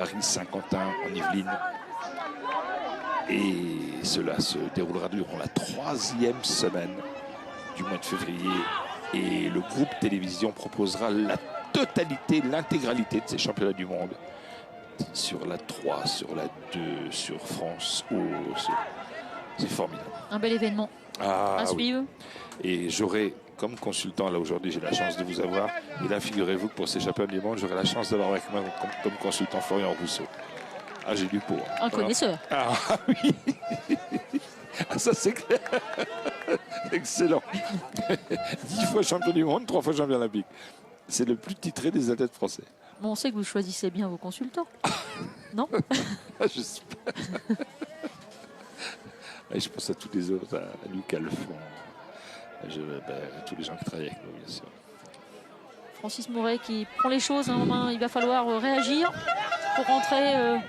Paris-Saint-Quentin en Yvelines. Et cela se déroulera durant la 3e semaine du mois de février. Et le groupe télévision proposera la totalité, l'intégralité de ces championnats du monde. Sur la 3, sur la 2, sur France. C'est formidable. Un bel événement à suivre. Et j'aurai, comme consultant, là aujourd'hui j'ai la chance de vous avoir. Et là, figurez-vous que pour ces championnats du monde, j'aurai la chance d'avoir avec moi comme consultant Florian Rousseau. Ah, j'ai du pot. Un connaisseur. Ah oui. Ah, ça c'est clair. Excellent. 10 fois champion du monde, 3 fois champion olympique. C'est le plus titré des athlètes français. Bon, on sait que vous choisissez bien vos consultants. Non? J'espère. Je pense à tous les autres, à Lucas Lefond, à tous les gens qui travaillent avec nous, bien sûr. Francis Mouret qui prend les choses en main. Il va falloir réagir pour rentrer,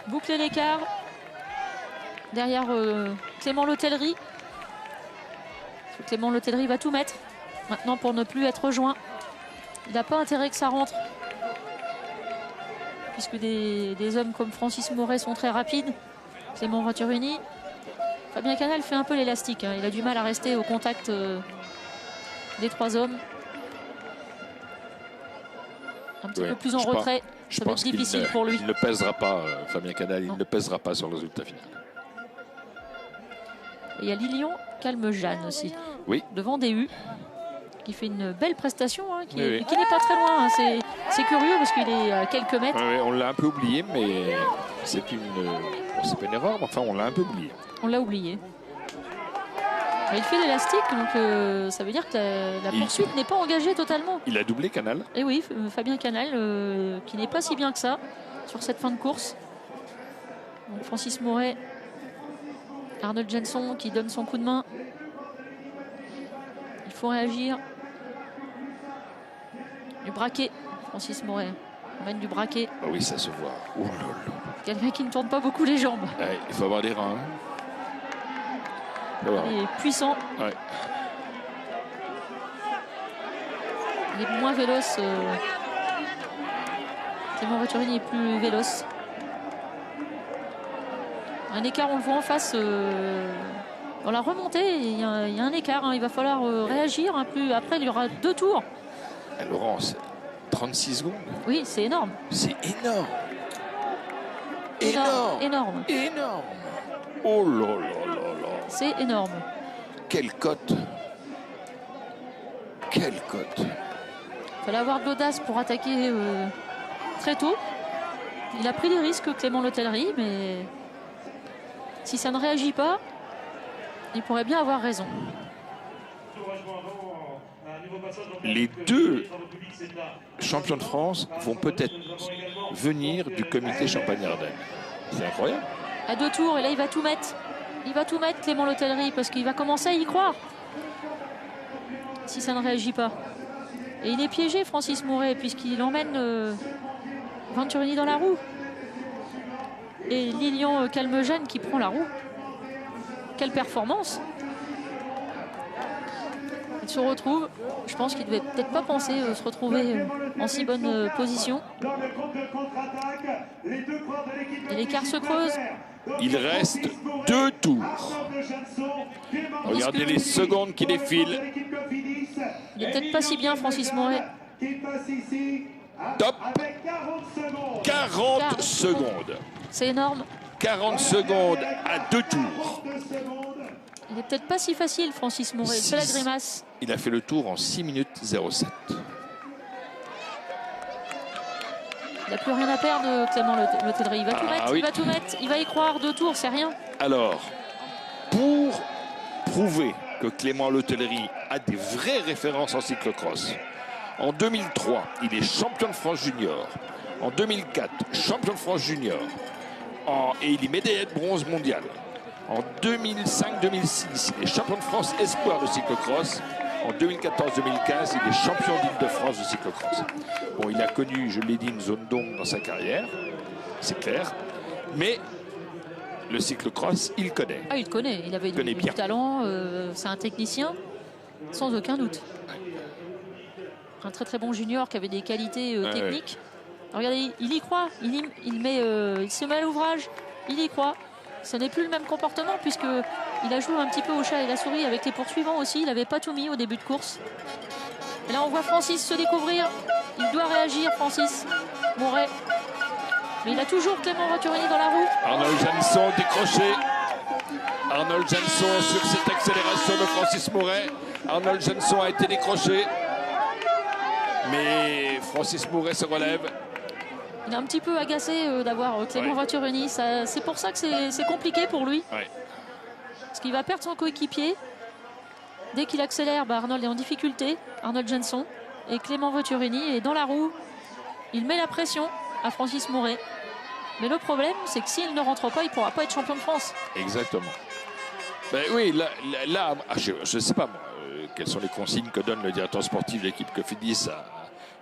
boucler l'écart. Derrière Clément Letellerie. Clément Letellerie va tout mettre maintenant pour ne plus être rejoint. Il n'a pas intérêt que ça rentre. Puisque des hommes comme Francis Mouret sont très rapides. Clément Venturini. Fabien Canal fait un peu l'élastique. Il a du mal à rester au contact des 3 hommes. Un petit peu plus en retrait. Ça va être difficile pour lui. Il ne pèsera pas, Fabien Canal, il ne pèsera pas sur le résultat final. Et il y a Lilian Calme-Jeanne aussi. Oui. Devant DU. Qui fait une belle prestation, qui n'est pas très loin. C'est curieux parce qu'il est à quelques mètres. Oui, on l'a un peu oublié, mais c'est pas une erreur, mais enfin on l'a un peu oublié. On l'a oublié. Il fait l'élastique, donc ça veut dire que la poursuite n'est pas engagée totalement. Il a doublé Canal. Et oui, Fabien Canal, qui n'est pas si bien que ça sur cette fin de course. Donc Francis Mouret, Arnold Jenson qui donne son coup de main. Il faut réagir. Du braquet, Francis Mouret. On mène du braquet. Ah oui, ça se voit. Oh là là. Quelqu'un qui ne tourne pas beaucoup les jambes. Ouais, il faut avoir des reins. Il est puissant. Ouais. Il est moins véloce. Clément Venturini est plus véloce. Un écart, on le voit en face. Dans la remontée, il y a un écart. Il va falloir réagir. Après, il y aura 2 tours. Laurence, 36 secondes. Oui, c'est énorme. C'est énorme. Énorme. Énorme. Oh là là là là. C'est énorme. Quelle cote. Quelle cote. Il fallait avoir de l'audace pour attaquer très tôt. Il a pris des risques, Clément Letellerie, mais si ça ne réagit pas, il pourrait bien avoir raison. Les 2 champions de France vont peut-être venir du comité Champagne-Ardenne. C'est incroyable. À 2 tours, et là, il va tout mettre. Il va tout mettre, Clément Letellerie, parce qu'il va commencer à y croire. Si ça ne réagit pas. Et il est piégé, Francis Mouret, puisqu'il emmène Venturini dans la roue. Et Lilian Calme-Jeanne qui prend la roue. Quelle performance! Il se retrouve, je pense qu'il ne devait peut-être pas penser se retrouver en si bonne position. Et l'écart se creuse. Il reste 2 tours. Regardez les secondes qui défilent. Il n'est peut-être pas si bien, Francis Mouret. Top. 40 secondes. C'est énorme. 40 secondes à 2 tours. Il n'est peut-être pas si facile, Francis Mouret. Il fait la grimace. Il a fait le tour en 6 minutes 07. Il n'a plus rien à perdre, Clément Letellerie. Il va tout mettre, il va tout mettre. Il va y croire, 2 tours, c'est rien. Alors, pour prouver que Clément Letellerie a des vraies références en cyclocross, en 2003, il est champion de France junior. En 2004, champion de France junior. Et il est médaillé de bronze mondial. En 2005-2006, il est champion de France espoir de cyclocross. En 2014-2015, il est champion d'Île-de-France de cyclocross. Bon, il a connu, je l'ai dit, une zone d'ombre dans sa carrière, c'est clair. Mais le cyclocross, il connaît. Ah, il connaît. Il avait du talent. C'est un technicien, sans aucun doute. Un très très bon junior qui avait des qualités techniques. Regardez, il y croit. Il se met à l'ouvrage. Il y croit. Ce n'est plus le même comportement puisqu'il a joué un petit peu au chat et la souris avec les poursuivants aussi. Il n'avait pas tout mis au début de course. Et là, on voit Francis se découvrir. Il doit réagir, Francis Mouret. Mais il a toujours Clément Venturini dans la roue. Arnold Janson décroché. Arnold Janson sur cette accélération de Francis Mouret. Arnold Janson a été décroché. Mais Francis Mouret se relève. Il est un petit peu agacé d'avoir Clément Venturini. C'est pour ça que c'est compliqué pour lui. Ouais. Parce qu'il va perdre son coéquipier. Dès qu'il accélère, Arnold est en difficulté. Arnold Janson. Et Clément Venturini est dans la roue. Il met la pression à Francis Mouret. Mais le problème, c'est que s'il ne rentre pas, il ne pourra pas être champion de France. Exactement. Ben oui, là je ne sais pas moi, quelles sont les consignes que donne le directeur sportif de l'équipe Cofidis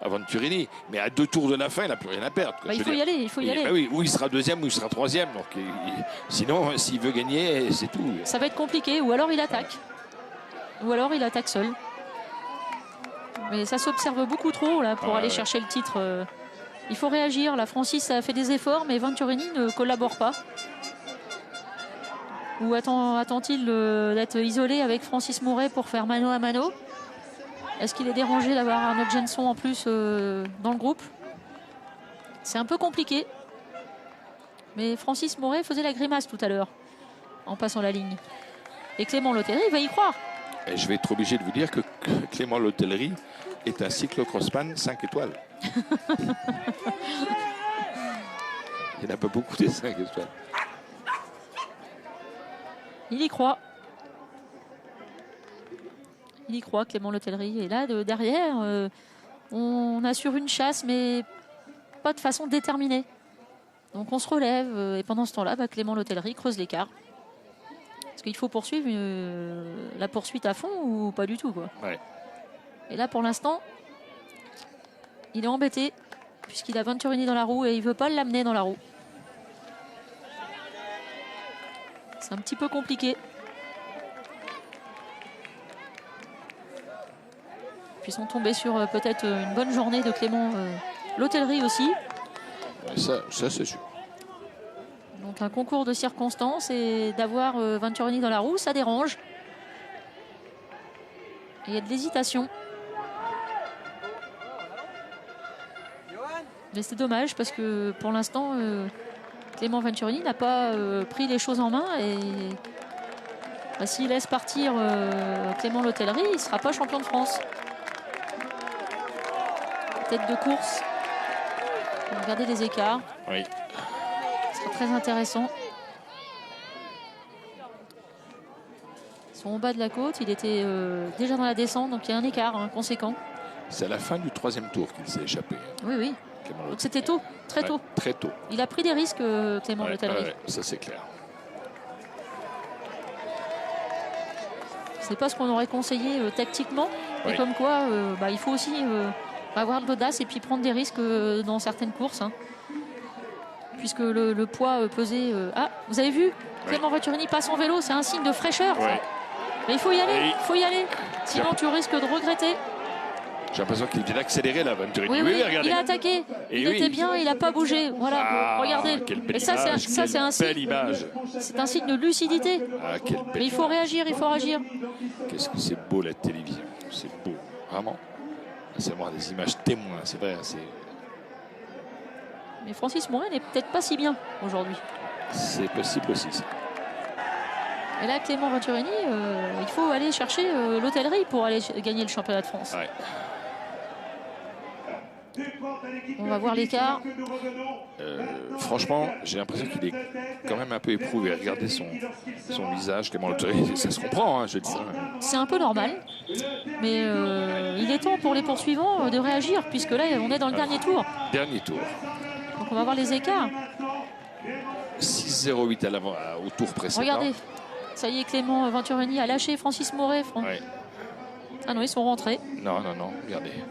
à Venturini. Mais à 2 tours de la fin, il n'a plus rien à perdre. Il faut y aller, il faut y aller. Ben oui, ou il sera deuxième, ou il sera troisième. Donc, sinon, s'il veut gagner, c'est tout. Ça va être compliqué, ou alors il attaque. Ou alors il attaque seul. Mais ça s'observe beaucoup trop là pour aller chercher le titre. Il faut réagir. La Francis a fait des efforts, mais Venturini ne collabore pas. Ou attend-il d'être isolé avec Francis Mouret pour faire mano à mano? Est-ce qu'il est dérangé d'avoir Arnold Janson en plus dans le groupe? C'est un peu compliqué. Mais Francis Mouret faisait la grimace tout à l'heure en passant la ligne. Et Clément Lotellerie va y croire. Et je vais être obligé de vous dire que Clément Lotellerie est un cyclocrossman 5 étoiles. Il n'a pas beaucoup des 5 étoiles. Il y croit. Il y croit, Clément Lotellerie. Et là, derrière, on assure une chasse, mais pas de façon déterminée. Donc on se relève. Et pendant ce temps-là, Clément Lotellerie creuse l'écart. Est-ce qu'il faut poursuivre la poursuite à fond ou pas du tout, quoi. Ouais. Et là, pour l'instant, il est embêté puisqu'il a Venturini dans la roue et il ne veut pas l'amener dans la roue. C'est un petit peu compliqué. Puis ils sont tombés sur peut-être une bonne journée de Clément Lotellerie aussi. Ça c'est sûr. Donc un concours de circonstances et d'avoir Venturini dans la roue, ça dérange. Et il y a de l'hésitation. Mais c'est dommage parce que pour l'instant, Clément Venturini n'a pas pris les choses en main. Et s'il laisse partir Clément Lotellerie, il ne sera pas champion de France. Tête de course. Regardez les écarts. Oui. Ce sera très intéressant. Ils sont au bas de la côte. Il était déjà dans la descente, donc il y a un écart conséquent. C'est à la fin du 3e tour qu'il s'est échappé. Oui, oui. Donc c'était tôt, très tôt. Très tôt. Il a pris des risques, Clément Lotellerie. Ça c'est clair. C'est pas ce qu'on aurait conseillé tactiquement, mais comme quoi il faut aussi avoir de l'audace et puis prendre des risques dans certaines courses. Puisque le poids pesé... Ah, vous avez vu, Clément Venturini passe en vélo, c'est un signe de fraîcheur. Ouais. Mais il faut y aller, il faut y aller. Sinon tu risques de regretter. J'ai l'impression qu'il vient d'accélérer là, Venturini. Oui, regardez. Il a attaqué. Il était bien, il n'a pas bougé. Voilà, regardez. Et ça, c'est un signe. C'est un signe de lucidité. Mais il faut réagir, il faut réagir. Qu'est-ce que c'est beau la télévision. C'est beau, vraiment. C'est vraiment des images témoins, c'est vrai. Mais Francis Mouret n'est peut-être pas si bien aujourd'hui. C'est possible aussi, ça. Et là, Clément Venturini, il faut aller chercher l'hôtellerie pour aller gagner le championnat de France. Ouais. On va voir l'écart. Franchement, j'ai l'impression qu'il est quand même un peu éprouvé. Regardez son visage, Clément Lotellerie. Ça se comprend, je dis ça. C'est un peu normal. Mais il est temps pour les poursuivants de réagir, puisque là, on est dans le dernier tour. Dernier tour. Donc on va voir les écarts. 6,08 à l'avant, au tour précédent. Regardez. Ça y est, Clément Venturini a lâché Francis Mouret. Ouais. Ah non, ils sont rentrés. Non, regardez. Ouais.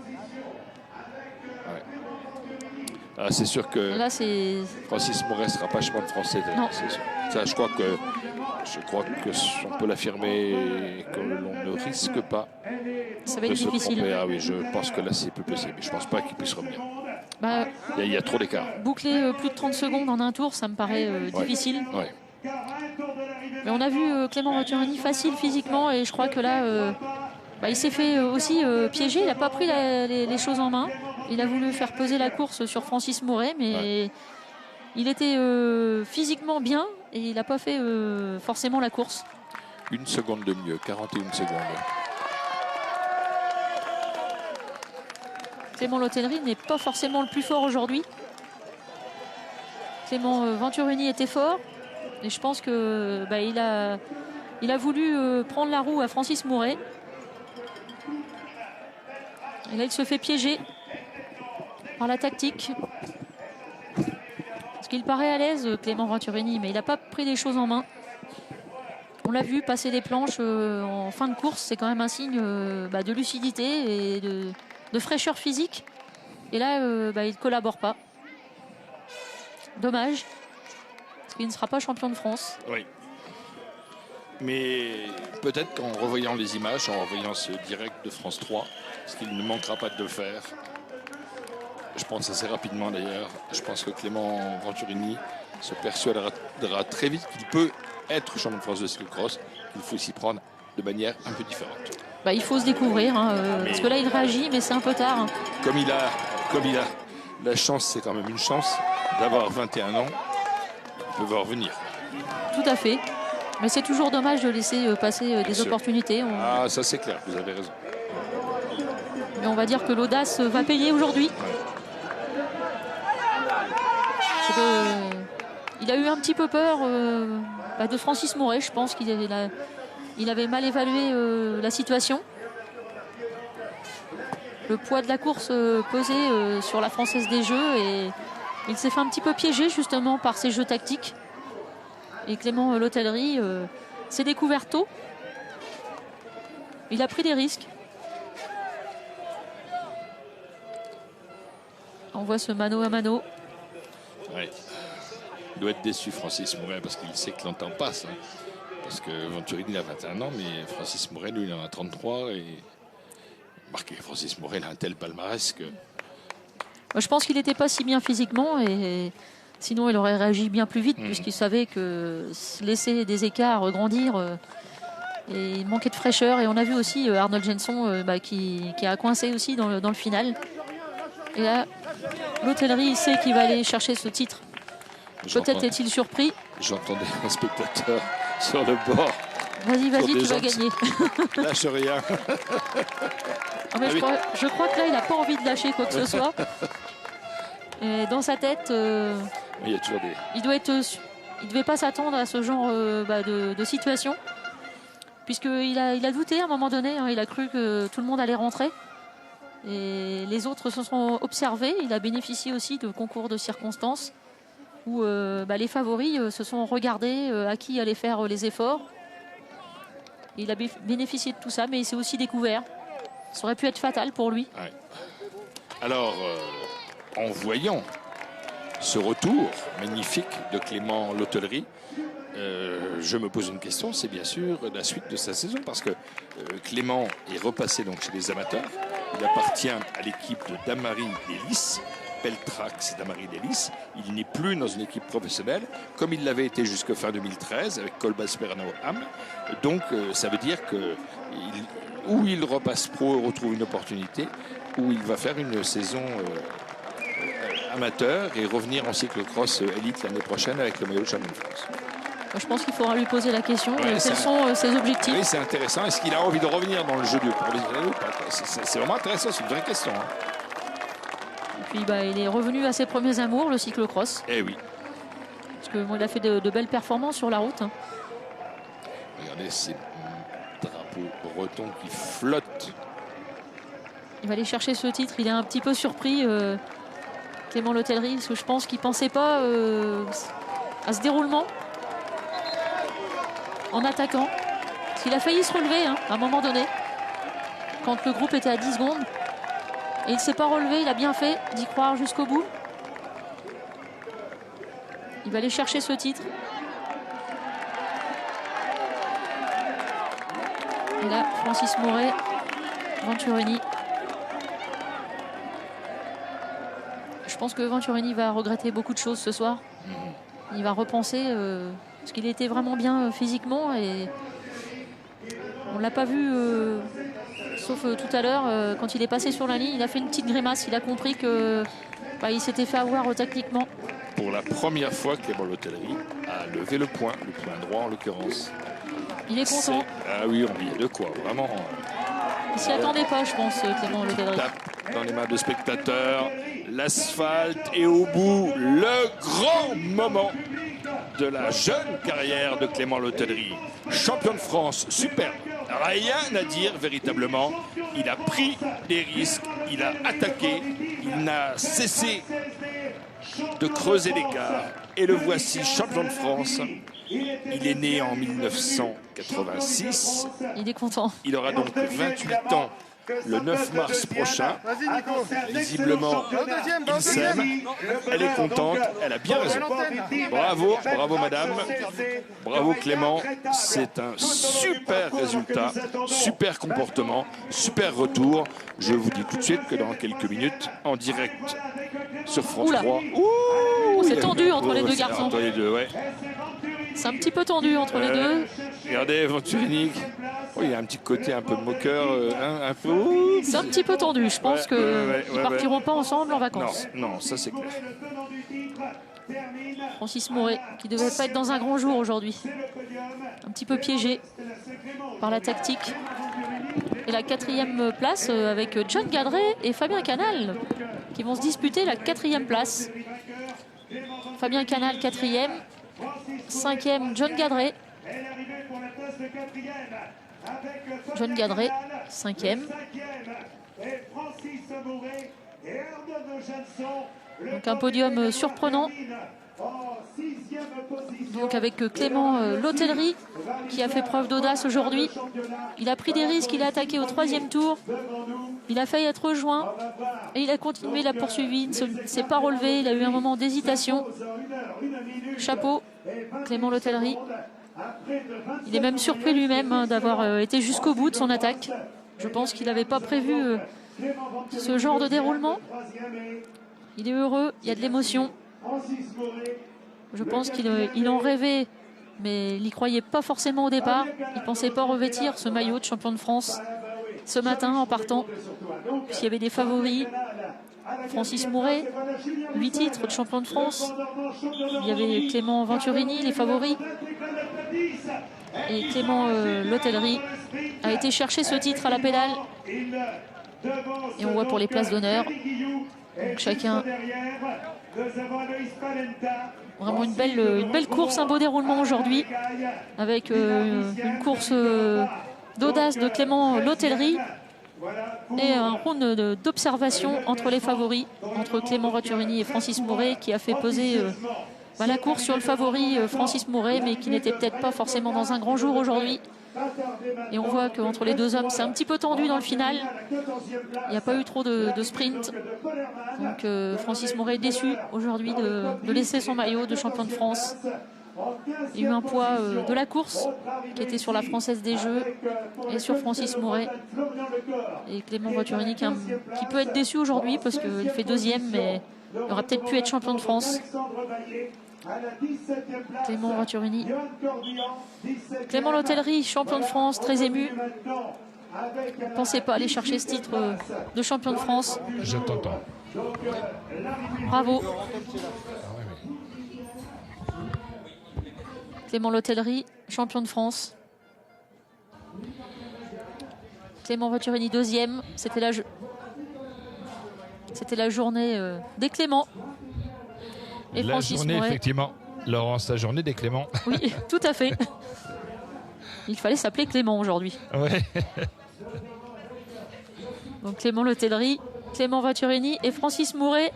Ah, c'est sûr que là, Francis Mouret ne sera pas champion de France. Non. Ça, je crois que on peut l'affirmer que l'on ne risque pas. Ça va être difficile. Ah oui, je pense que là, c'est plus possible. Je ne pense pas qu'il puisse revenir. Bah, Il y a trop d'écart. boucler plus de 30 secondes en un tour, ça me paraît difficile. Ouais. Mais on a vu Clément Venturini facile physiquement et je crois que là, bah, il s'est fait aussi piéger. Il n'a pas pris les choses en main. Il a voulu faire peser la course sur Francis Mouret, mais il était physiquement bien et il n'a pas fait forcément la course. 1 seconde de mieux, 41 secondes. Clément Lotellerie n'est pas forcément le plus fort aujourd'hui. Clément Venturini était fort et je pense que bah, il a voulu prendre la roue à Francis Mouret. Et là, il se fait piéger par la tactique. Parce qu'il paraît à l'aise, Clément Venturini, mais il n'a pas pris les choses en main. On l'a vu passer des planches en fin de course, c'est quand même un signe bah, de lucidité et de fraîcheur physique. Et là, bah, il ne collabore pas. Dommage. Parce qu'il ne sera pas champion de France. Oui. Mais peut-être qu'en revoyant les images, en revoyant ce direct de France 3, parce qu'il ne manquera pas de le faire, je pense assez rapidement d'ailleurs, je pense que Clément Venturini se persuadera très vite qu'il peut être champion de France de cyclocross, qu'il faut s'y prendre de manière un peu différente. Bah, il faut se découvrir, hein, parce que là il réagit, mais c'est un peu tard. Hein. Comme il a la chance, c'est quand même une chance d'avoir 21 ans, il peut voir venir. Tout à fait. Mais c'est toujours dommage de laisser passer des opportunités. Ah, ça c'est clair, vous avez raison. Mais on va dire que l'audace va payer aujourd'hui. Il a eu un petit peu peur bah, de Francis Mouret. Je pense qu'il avait mal évalué la situation. Le poids de la course pesait sur la Française des Jeux et il s'est fait un petit peu piéger justement par ses jeux tactiques. Et Clément Lotellerie s'est découvert tôt. Il a pris des risques. On voit ce mano à mano. Ouais. Il doit être déçu, Francis Mouret, parce qu'il sait que l'entend passe. Hein. Parce que Venturini il a 21 ans, mais Francis Mouret, lui, il en a 33. Et marqué, Francis Mouret, il a un tel palmarès que... Je pense qu'il n'était pas si bien physiquement et sinon il aurait réagi bien plus vite puisqu'il savait que laisser des écarts grandir et il manquait de fraîcheur. Et on a vu aussi Arnold Jenson bah, qui a coincé aussi dans le final. Et là, Lotellerie, il sait qu'il va aller chercher ce titre. Peut-être est-il surpris. J'entendais un spectateur sur le bord. Vas-y, tu vas gagner. Lâche rien. Ah, mais je crois que là, il n'a pas envie de lâcher quoi que ce soit. Et dans sa tête, il y a toujours des... il ne devait pas s'attendre à ce genre bah, de situation. Puisqu'il a douté à un moment donné. Hein, il a cru que tout le monde allait rentrer. Et les autres se sont observés. Il a bénéficié aussi de concours de circonstances où bah, les favoris se sont regardés à qui allait faire les efforts. Il a bénéficié de tout ça, mais il s'est aussi découvert. Ça aurait pu être fatal pour lui. Ouais. Alors, en voyant ce retour magnifique de Clément Lotellerie, je me pose une question, c'est bien sûr la suite de sa saison, parce que Clément est repassé donc chez les amateurs. Il appartient à l'équipe de Damary Lélis, Peltrax Damary Lélis. Il n'est plus dans une équipe professionnelle, comme il l'avait été jusqu'à fin 2013 avec Colbas Bernau-Ham. Donc, ça veut dire que où il repasse pro, retrouve une opportunité, où il va faire une saison amateur et revenir en cyclocross élite l'année prochaine avec le maillot de champion de France. Je pense qu'il faudra lui poser la question. Quels sont ses objectifs? Oui, c'est intéressant. Est-ce qu'il a envie de revenir dans le jeu de professionnel? C'est vraiment intéressant, c'est une vraie question. Hein. Et puis bah, il est revenu à ses premiers amours, le cyclocross. Eh oui. Parce que bon, il a fait de belles performances sur la route. Hein. Regardez ces drapeaux bretons qui flottent. Il va aller chercher ce titre. Il est un petit peu surpris, Clément Lotellerie, parce que je pense qu'il ne pensait pas à ce déroulement en attaquant. Parce qu'il a failli se relever hein, à un moment donné, quand le groupe était à 10 secondes. Et il ne s'est pas relevé, il a bien fait d'y croire jusqu'au bout. Il va aller chercher ce titre. Et là, Francis Mouret, Venturini. Je Je pense que Venturini va regretter beaucoup de choses ce soir. Il va repenser parce qu'il était vraiment bien physiquement et on l'a pas vu sauf tout à l'heure quand il est passé sur la ligne, il a fait une petite grimace, il a compris que il s'était fait avoir techniquement. Pour la première fois, Clément Letellerie a levé le point droit en l'occurrence. Il est content. Ah oui, on y est de quoi, vraiment. Il s'y attendait pas, je pense, Clément Letellerie. Tape dans les mains de spectateurs, l'asphalte et au bout, le grand moment de la jeune carrière de Clément Letellerie. Champion de France, superbe. Rien à dire véritablement. Il a pris des risques, il a attaqué, il n'a cessé de creuser l'écart. Et le voici, champion de France. Il est né en 1986. Il est content. Il aura donc 28 ans le 9 mars prochain. Visiblement, il s'aime. Elle est contente. Elle a bien raison. Bravo, bravo madame. Bravo Clément. C'est un super résultat, super comportement, super retour. Je vous dis tout de suite que dans quelques minutes, en direct sur France 3. C'est tendu entre les deux garçons. Entre les deux, ouais. C'est un petit peu tendu entre les deux. Regardez, Venturini. Oh, il y a un petit côté un peu moqueur, un peu. C'est un petit peu tendu. Je pense qu'ils ne partiront pas ensemble en vacances. Non, ça c'est clair. Francis Mouret, qui devait pas être dans un grand jour aujourd'hui. Un petit peu piégé par la tactique. Et la 4e place avec John Gadret et Fabien Canal qui vont se disputer la 4e place. Fabien Canal 4e. 5e, John Gadret. John Gadret, 5e. Donc un podium surprenant. Donc avec Clément Letellerie qui a fait preuve d'audace aujourd'hui. Il a pris des risques, il a attaqué au 3e tour. Il a failli être rejoint et il a continué, il a poursuivi, il ne s'est pas relevé, il a eu un moment d'hésitation. Chapeau, Clément Letellerie. Il est même surpris lui-même d'avoir été jusqu'au bout de son attaque. Je pense qu'il n'avait pas prévu ce genre de déroulement. Il est heureux, il y a de l'émotion. Je pense qu'il en rêvait, mais il n'y croyait pas forcément au départ. Il ne pensait pas revêtir ce maillot de champion de France ce matin en partant. Puisqu'il y avait des favoris. Francis Mouret, 8 titres de champion de France. Il y avait Clément Venturini, les favoris. Et Clément Letellerie a été chercher ce titre à la pédale. Et on voit pour les places d'honneur. Chacun. Vraiment une belle course, un beau déroulement aujourd'hui. Avec une course d'audace de Clément Letellerie. Et un round d'observation entre les favoris, entre Clément Venturini et Francis Mouret, qui a fait peser la course sur le favori Francis Mouret, mais qui n'était peut-être pas forcément dans un grand jour aujourd'hui. Et on voit qu'entre les deux hommes, c'est un petit peu tendu dans le final. Il n'y a pas eu trop de sprint. Donc Francis Mouret est déçu aujourd'hui de laisser son maillot de champion de France. Il y a eu un poids de la course qui était sur la Française des Jeux et sur Francis Mouret. Et Clément Venturini qui peut être déçu aujourd'hui parce qu'il fait 2e, mais il aurait peut-être pu être champion de France. Clément Venturini. Clément Letellerie, champion de France, très ému. Ne pensez pas aller chercher ce titre de champion de France. Je t'entends. Bravo. Clément Letellerie, champion de France. Clément Venturini, 2e. C'était la journée des Cléments. Et la Francis journée, Mouret. effectivement. Laurence, la journée des Cléments. Oui, tout à fait. Il fallait s'appeler Clément aujourd'hui. Ouais. Donc Clément Letellerie, Clément Venturini et Francis Mouret.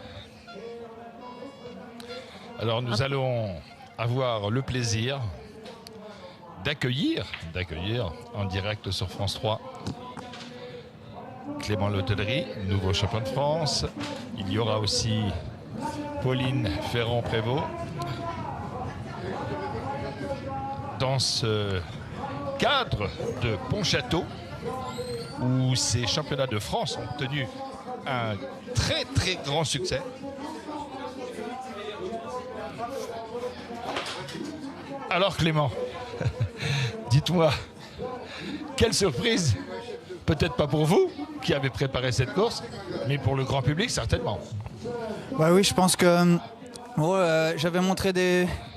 Alors nous allons avoir le plaisir d'accueillir en direct sur France 3 Clément Letellerie, nouveau champion de France. Il y aura aussi Pauline Ferrand-Prévot. Dans ce cadre de Pontchâteau, où ces championnats de France ont tenu un très très grand succès. Alors Clément, dites-moi, quelle surprise? Peut-être pas pour vous, qui avez préparé cette course, mais pour le grand public, certainement. Bah oui, je pense que j'avais montré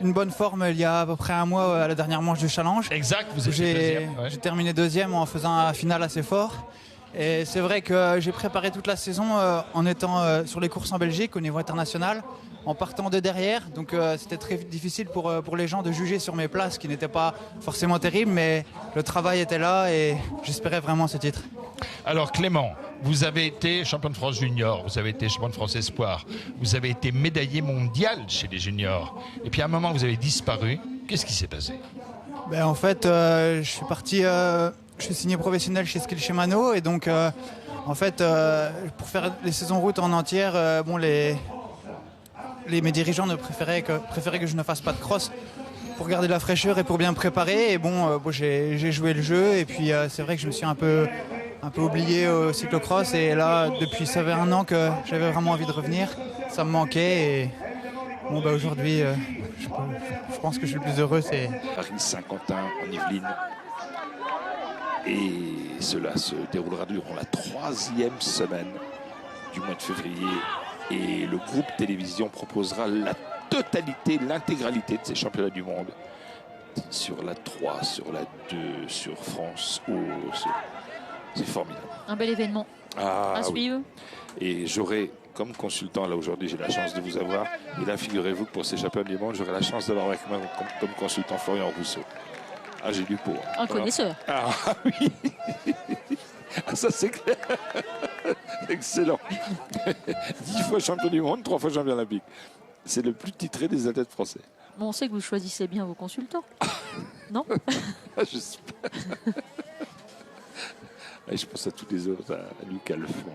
une bonne forme il y a à peu près un mois à la dernière manche du challenge. Exact, vous étiez deuxième. Ouais. J'ai terminé deuxième en faisant un final assez fort. Et c'est vrai que j'ai préparé toute la saison en étant sur les courses en Belgique au niveau international, en partant de derrière. Donc c'était très difficile pour les gens de juger sur mes places qui n'étaient pas forcément terribles, mais le travail était là et j'espérais vraiment ce titre. Alors Clément, vous avez été champion de France junior, vous avez été champion de France espoir, vous avez été médaillé mondial chez les juniors. Et puis à un moment, vous avez disparu. Qu'est-ce qui s'est passé? Ben, en fait, je suis parti... Je suis signé professionnel chez Skill Shimano et donc en fait pour faire les saisons route en entière, mes dirigeants préféraient que je ne fasse pas de cross pour garder de la fraîcheur et pour bien me préparer. Et j'ai joué le jeu et puis c'est vrai que je me suis un peu oublié au cyclocross et là depuis ça fait un an que j'avais vraiment envie de revenir. Ça me manquait et aujourd'hui je pense que je suis le plus heureux. C'est Paris-Saint-Quentin en Yvelines. Et cela se déroulera durant la 3e semaine du mois de février. Et le groupe télévision proposera la totalité, l'intégralité de ces championnats du monde. Sur la 3, sur la 2, sur France O. C'est formidable. Un bel événement à suivre. Oui. Et j'aurai, comme consultant, là aujourd'hui j'ai la chance de vous avoir. Et là, figurez-vous que pour ces championnats du monde, j'aurai la chance d'avoir avec moi comme consultant Florian Rousseau. Ah, j'ai du pot. Un connaisseur. Ah oui. Ah, ça c'est clair. Excellent. 10 fois champion du monde, 3 fois champion olympique. C'est le plus titré des athlètes français. Bon, on sait que vous choisissez bien vos consultants. Non? J'espère. Je pense à tous les autres, à Lucas Lefond,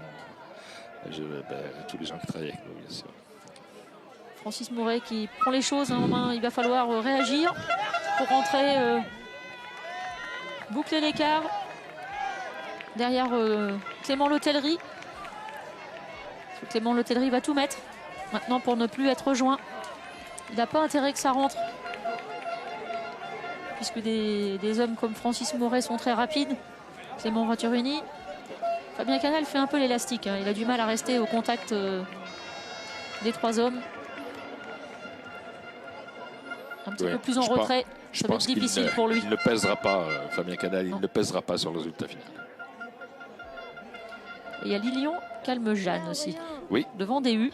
à tous les gens qui travaillent avec nous, bien sûr. Francis Mouret qui prend les choses en main. Il va falloir réagir pour rentrer, boucler l'écart. Derrière Clément Letellerie. Clément Letellerie va tout mettre maintenant pour ne plus être rejoint. Il n'a pas intérêt que ça rentre. Puisque des hommes comme Francis Mouret sont très rapides. Clément Venturini. Fabien Canal fait un peu l'élastique. Hein. Il a du mal à rester au contact des 3 hommes. Un petit peu plus en retrait. Ça va être difficile pour lui. Il ne pèsera pas, Fabien Canal, il ne pèsera pas sur le résultat final. Et il y a Lilian Calmejane aussi. Oui. Devant DU.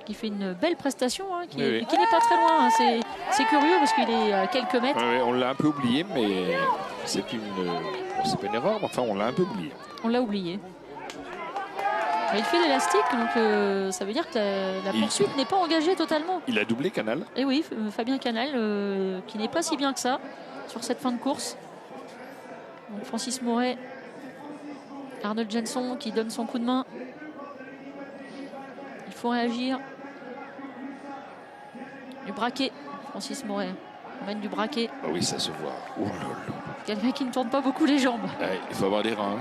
Qui fait une belle prestation, hein, qui n'est pas très loin. Hein. C'est curieux parce qu'il est à quelques mètres. Oui, on l'a un peu oublié, mais c'est pas une erreur, mais enfin on l'a un peu oublié. On l'a oublié. Il fait l'élastique, donc ça veut dire que la poursuite n'est pas engagée totalement. Il a doublé Canal. Et oui, Fabien Canal, qui n'est pas si bien que ça sur cette fin de course. Donc Francis Mouret, Arnold Jenson qui donne son coup de main. Il faut réagir. Du braquet, Francis Mouret. On mène du braquet. Ah oui, ça se voit. Oh là là. Quelqu'un qui ne tourne pas beaucoup les jambes. Ouais, il faut avoir des reins.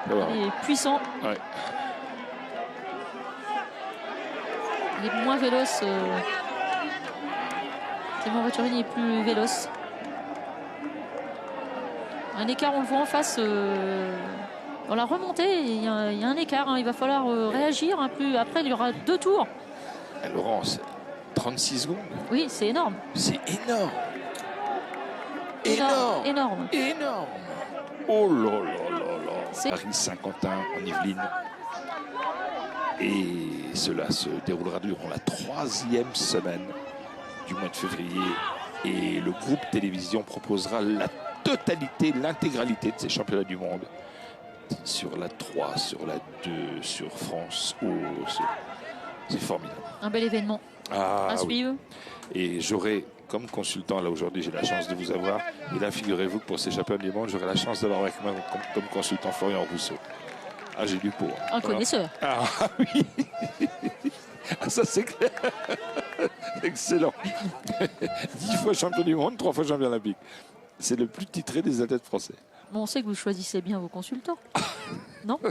Il est puissant. Ouais. Il est moins véloce. Clément Venturini est plus véloce. Un écart, on le voit en face. Dans la remontée, il y a un écart. Hein. Il va falloir réagir. Après, il y aura 2 tours. Laurence, 36 secondes. Oui, c'est énorme. C'est énorme. Énorme. Énorme. Oh là là là là. Paris-Saint-Quentin en Yvelines. Et cela se déroulera durant la 3e semaine du mois de février. Et le groupe télévision proposera la totalité, l'intégralité de ces championnats du monde. Sur la 3, sur la 2, sur France O. C'est formidable. Un bel événement à suivre. Oui. Et j'aurai, comme consultant, là aujourd'hui j'ai la chance de vous avoir. Et là, figurez-vous que pour ces championnats du monde, j'aurai la chance d'avoir avec moi comme consultant Florian Rousseau. Ah, j'ai du pot. Hein. Un connaisseur. Ah oui. Ah, ça c'est clair. Excellent. 10 fois champion du monde, 3 fois champion olympique. C'est le plus titré des athlètes français. Bon, on sait que vous choisissez bien vos consultants. Non?